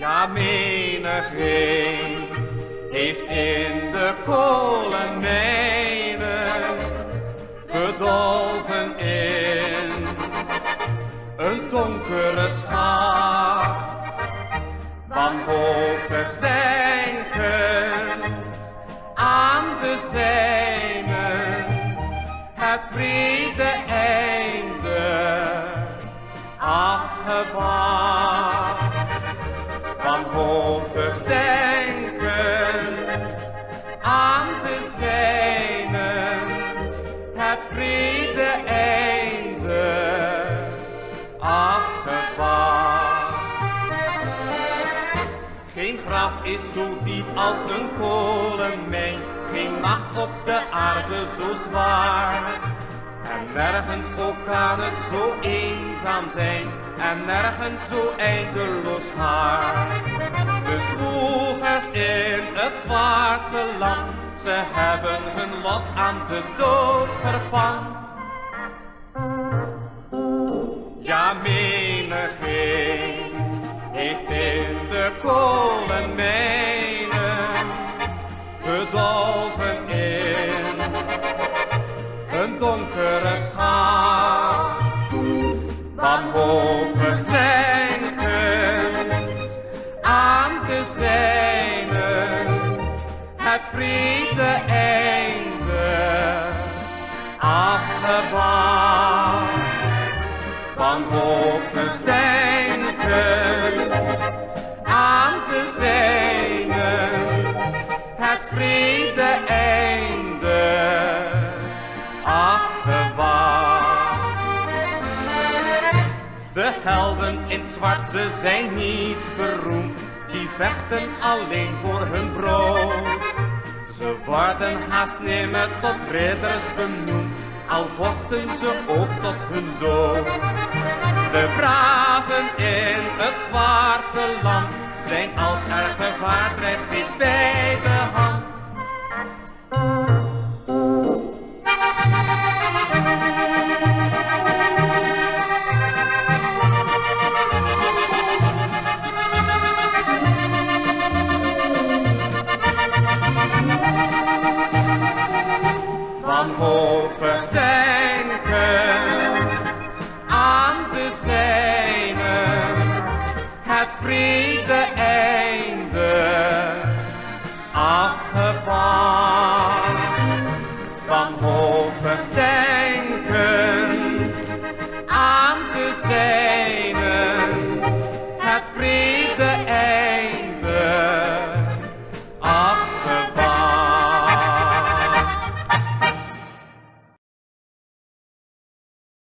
Ja, menigeen heeft in de kolenmijnen bedolven in een donkere schacht, wanhopig denkend aan de zijnen, het vrede einde afgewacht. Wanhopig denkend aan de zijnen, het vrede einde afgewacht. Geen graf is zo diep als een kolenmijn, geen nacht op de aarde zo zwaar. En nergens ook kan het zo eenzaam zijn, en nergens zo eindeloos hard. De zwoegers in het zwarte land, ze hebben hun lot aan de dood verpand. Ja, menigeen heeft in de kolenmijnen bedolven in een donkere schacht, wanhopig denkend aan de zijnen, het vrede einde afgewacht. Wanhopig denkend aan de zijnen, het vrede einde afgewacht. De helden in zwart, ze zijn niet beroemd, die vechten alleen voor hun brood. Ze worden haast nimmer tot ridders benoemd, al vochten ze ook tot hun dood. De braven in het zwarte land zijn als er gevaar dreigt, steeds bij de